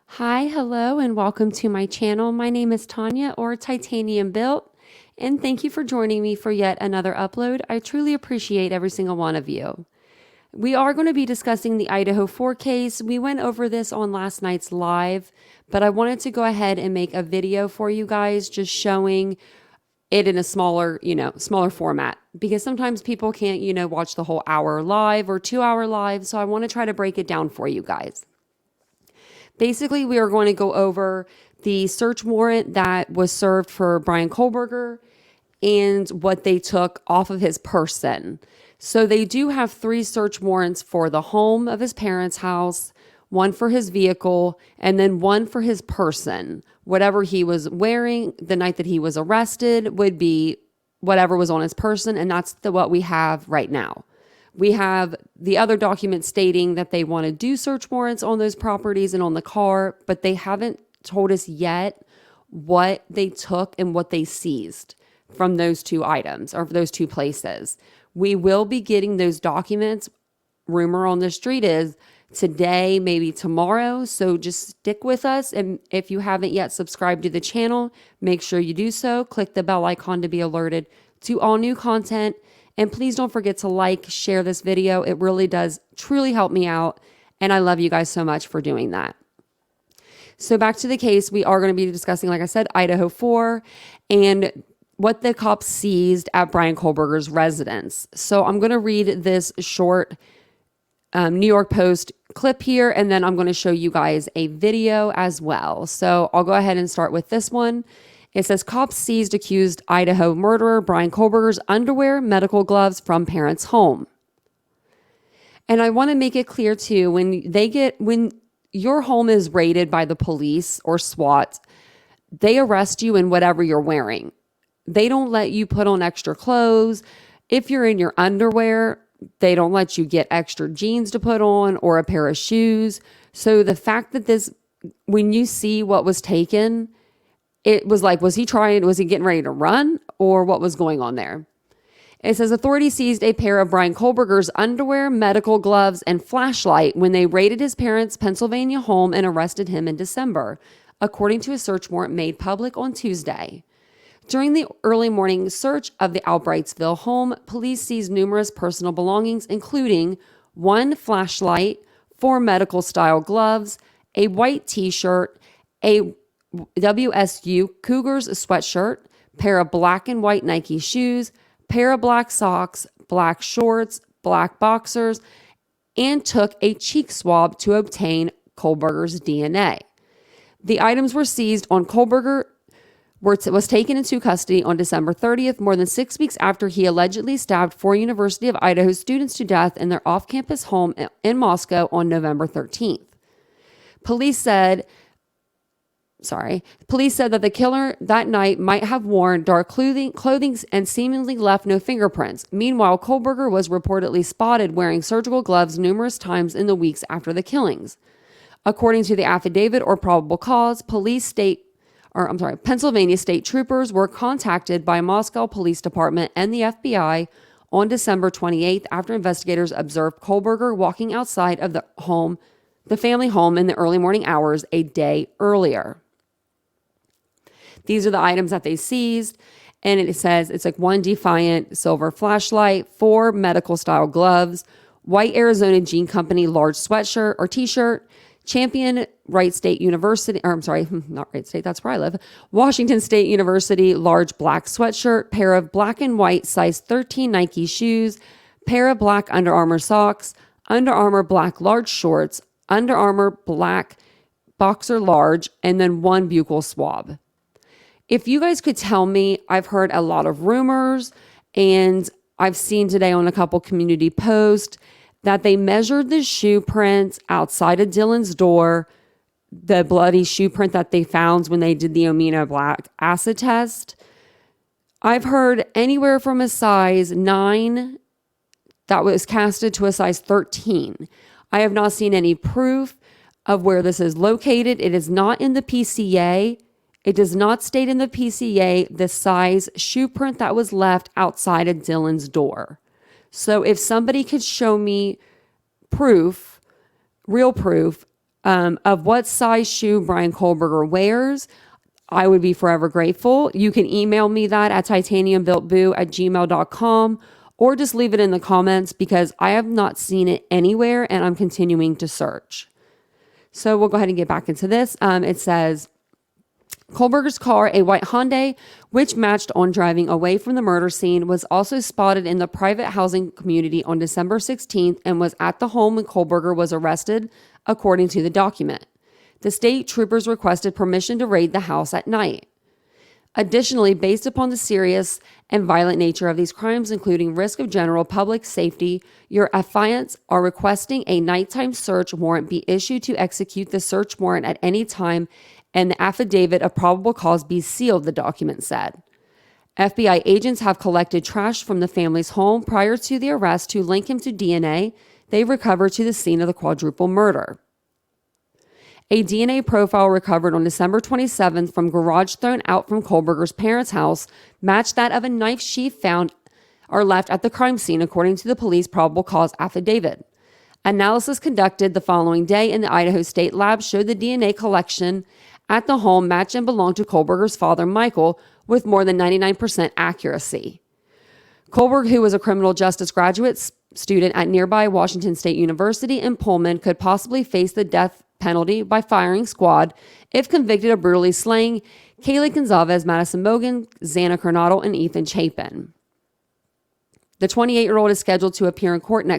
Hi, hello, and welcome to my channel. My name is Tanya, or TitaniumBuilt, and thank you for joining me for yet another upload. I truly appreciate every single one of you. We are going to be discussing the IdahoFour case. We went over this on last night's live, but I wanted to go ahead and make a video for you guys just showing it in a smaller format, because sometimes people can't, watch the whole hour live or 2 hour live. So I want to try to break it down for you guys. Basically, we are going to go over the search warrant that was served for Bryan Kohberger and what they took off of his person. So they do have 3 search warrants for the home of his parents' house, 1 for his vehicle, and then 1 for his person. Whatever he was wearing the night that he was arrested would be whatever was on his person, and that's what we have right now. We have the other document stating that they want to do search warrants on those properties and on the car, but they haven't told us yet what they took and what they seized from those 2 items or those 2 places. We will be getting those documents. Rumor on the street is today, maybe tomorrow. So just stick with us. And if you haven't yet subscribed to the channel, make sure you do so. Click the bell icon to be alerted to all new content. And please don't forget to like, share this video. It really does truly help me out. And I love you guys so much for doing that. So back to the case, we are going to be discussing, like I said, IdahoFour and what the cops seized at Bryan Kohberger's residence. So I'm going to read this short New York Post clip here, and then I'm going to show you guys a video as well. So I'll go ahead and start with this one. It says, cops seized accused Idaho murderer Bryan Kohberger's underwear, medical gloves from parents' home. And I want to make it clear too, when your home is raided by the police or SWAT, they arrest you in whatever you're wearing. They don't let you put on extra clothes. If you're in your underwear, they don't let you get extra jeans to put on or a pair of shoes. So the fact that when you see what was taken, it was like, was he getting ready to run, or what was going on there? It says authorities seized a pair of Bryan Kohberger's underwear, medical gloves, and flashlight when they raided his parents' Pennsylvania home and arrested him in December, according to a search warrant made public on Tuesday. During the early morning search of the Albrightsville home, police seized numerous personal belongings, including 1 flashlight, 4 medical-style gloves, a white T-shirt, a WSU Cougars sweatshirt, pair of black and white Nike shoes, pair of black socks, black shorts, black boxers, and took a cheek swab to obtain Kohberger's DNA. The items were seized on Kohberger was taken into custody on December 30th, more than 6 weeks after he allegedly stabbed 4 University of Idaho students to death in their off-campus home in Moscow on November 13th. Police said that the killer that night might have worn dark clothing and seemingly left no fingerprints. Meanwhile, Kohberger was reportedly spotted wearing surgical gloves numerous times in the weeks after the killings. According to the affidavit or probable cause, Pennsylvania state troopers were contacted by Moscow Police Department and the FBI on December 28th after investigators observed Kohberger walking outside of the family home in the early morning hours a day earlier. These are the items that they seized, and it says it's like 1 Defiant silver flashlight, 4 medical style gloves, white Arizona Jean Company large sweatshirt or t-shirt, Champion Wright State University, not Wright State, that's where I live, Washington State University large black sweatshirt, pair of black and white size 13 Nike shoes, pair of black Under Armour socks, Under Armour black large shorts, Under Armour black boxer large, and then 1 buccal swab. If you guys could tell me, I've heard a lot of rumors, and I've seen today on a couple community posts that they measured the shoe prints outside of Dylan's door, the bloody shoe print that they found when they did the amino black acid test. I've heard anywhere from a size 9 that was casted to a size 13. I have not seen any proof of where this is located. It is not in the PCA. It does not state in the PCA the size shoe print that was left outside of Dylan's door. So if somebody could show me proof, real proof of what size shoe Bryan Kohberger wears, I would be forever grateful. You can email me that at titaniumbuiltboo@gmail.com or just leave it in the comments because I have not seen it anywhere and I'm continuing to search. So we'll go ahead and get back into this. It says, Kohberger's car, a white Hyundai, which matched on driving away from the murder scene, was also spotted in the private housing community on December 16th and was at the home when Kohberger was arrested, according to the document. The state troopers requested permission to raid the house at night. Additionally, based upon the serious and violent nature of these crimes, including risk of general public safety, your affiants are requesting a nighttime search warrant be issued to execute the search warrant at any time and the affidavit of probable cause be sealed, the document said. FBI agents have collected trash from the family's home prior to the arrest to link him to DNA they recovered to the scene of the quadruple murder. A DNA profile recovered on December 27th from garage thrown out from Kohberger's parents' house matched that of a knife sheath found or left at the crime scene, according to the police probable cause affidavit. Analysis conducted the following day in the Idaho State Lab showed the DNA collection at the home matched and belonged to Kohberger's father, Michael, with more than 99% accuracy. Kohberger, who was a criminal justice graduate student at nearby Washington State University in Pullman, could possibly face the death penalty by firing squad if convicted of brutally slaying Kaylee Gonzalez, Madison Mogan, Xana Coronado, and Ethan Chapin. The 28-year-old is scheduled to appear court on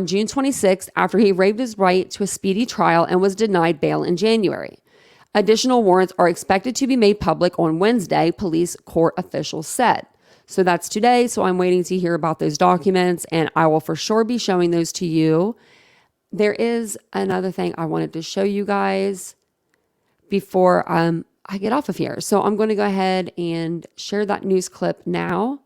June 26th after he waived his right to a speedy trial and was denied bail in January. Additional warrants are expected to be made public on Wednesday, police court officials said. So that's today. So I'm waiting to hear about those documents and I will for sure be showing those to you. There is another thing I wanted to show you guys before I get off of here. So I'm going to go ahead and share that news clip now.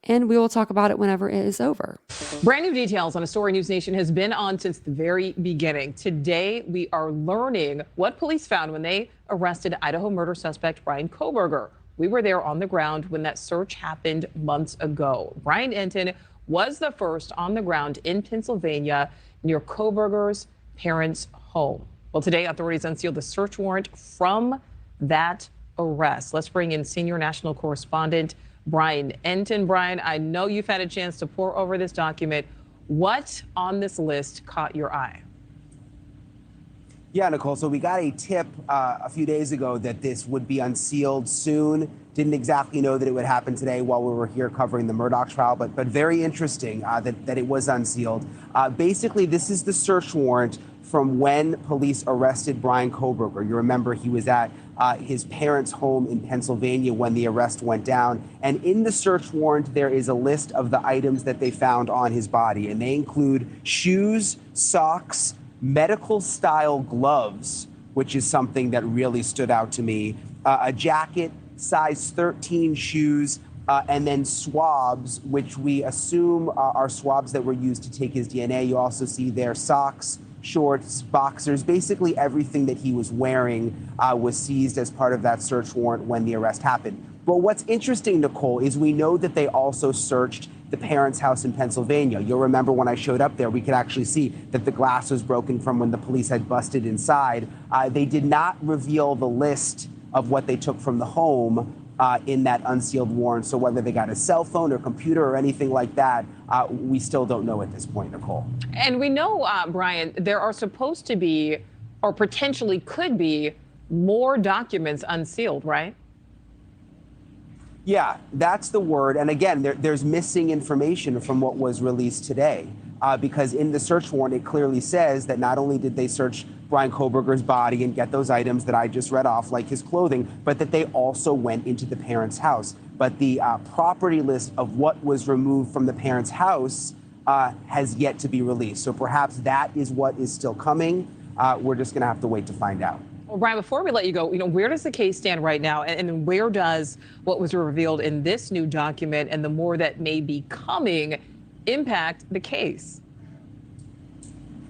And we will talk about it whenever it is over. Brand new details on a story News Nation has been on since the very beginning. Today, we are learning what police found when they arrested Idaho murder suspect Bryan Kohberger. We were there on the ground when that search happened months ago. Brian Enton was the first on the ground in Pennsylvania near Kohberger's parents' home. Well, today, authorities unsealed the search warrant from that arrest. Let's bring in senior national correspondent Brian Enton. Brian, I know you've had a chance to pore over this document. What on this list caught your eye? Yeah, Nicole, so we got a tip a few days ago that this would be unsealed soon. Didn't exactly know that it would happen today while we were here covering the Murdaugh trial, but very interesting that it was unsealed. Basically, this is the search warrant from when police arrested Bryan Kohberger. You remember he was at his parents' home in Pennsylvania when the arrest went down. And in the search warrant, there is a list of the items that they found on his body. And they include shoes, socks, medical-style gloves, which is something that really stood out to me, a jacket, size 13 shoes, and then swabs, which we assume are swabs that were used to take his DNA. You also see their socks, shorts, boxers, basically everything that he was wearing was seized as part of that search warrant when the arrest happened. But what's interesting, Nicole, is we know that they also searched the parents' house in Pennsylvania. You'll remember when I showed up there, we could actually see that the glass was broken from when the police had busted inside. They did not reveal the list of what they took from the home in that unsealed warrant. So whether they got a cell phone or computer or anything like that, we still don't know at this point, Nicole. And we know, Brian, there are supposed to be, or potentially could be, more documents unsealed, right? Yeah, that's the word. And again, there's missing information from what was released today, because in the search warrant, it clearly says that not only did they search Bryan Kohberger's body and get those items that I just read off, like his clothing, but that they also went into the parents' house. But the property list of what was removed from the parents' house has yet to be released. So perhaps that is what is still coming. We're just going to have to wait to find out. Well, Brian, before we let you go, where does the case stand right now? And where does what was revealed in this new document and the more that may be coming impact the case?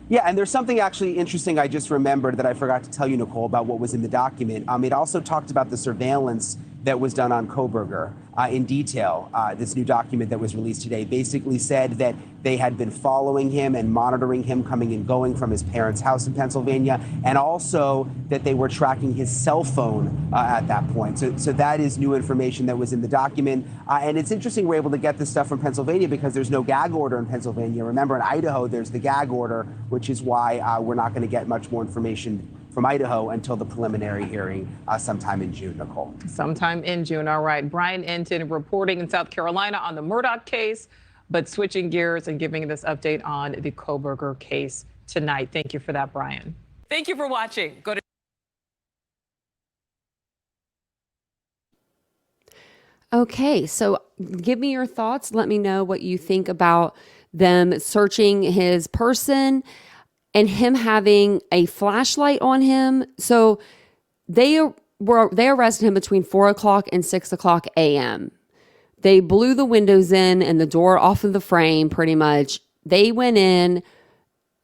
Yeah, and there's something actually interesting I just remembered that I forgot to tell you, Nicole, about what was in the document. It also talked about the surveillance that was done on Kohberger in detail. This new document that was released today basically said that they had been following him and monitoring him coming and going from his parents' house in Pennsylvania, and also that they were tracking his cell phone at that point. So that is new information that was in the document. And it's interesting we're able to get this stuff from Pennsylvania because there's no gag order in Pennsylvania. Remember, in Idaho, there's the gag order, which is why we're not going to get much more information from Idaho until the preliminary hearing sometime in June, Nicole. Sometime in June. All right. Bryan Enton reporting in South Carolina on the Murdaugh case, but switching gears and giving this update on the Kohberger case tonight. Thank you for that, Bryan. Thank you for watching. Go to Okay, so give me your thoughts. Let me know what you think about them searching his person and him having a flashlight on him. So they arrested him between 4 o'clock and 6 o'clock a.m. They blew the windows in and the door off of the frame pretty much. They went in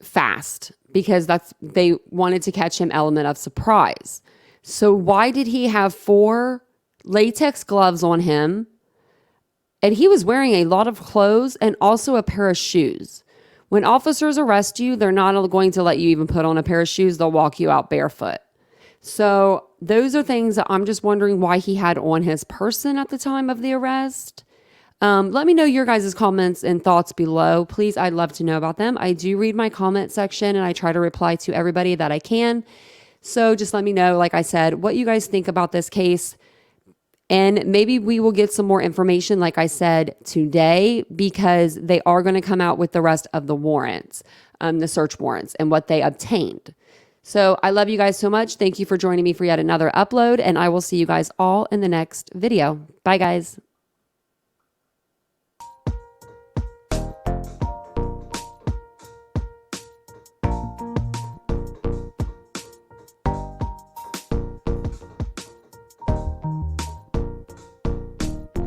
fast because they wanted to catch him element of surprise. So why did he have 4 latex gloves on him? And he was wearing a lot of clothes and also a pair of shoes. When officers arrest you, they're not going to let you even put on a pair of shoes. They'll walk you out barefoot. So those are things that I'm just wondering why he had on his person at the time of the arrest. Let me know your guys' comments and thoughts below. Please, I'd love to know about them. I do read my comment section and I try to reply to everybody that I can. So just let me know, like I said, what you guys think about this case. And maybe we will get some more information, like I said, today, because they are going to come out with the rest of the warrants, the search warrants, and what they obtained. So I love you guys so much. Thank you for joining me for yet another upload, and I will see you guys all in the next video. Bye, guys.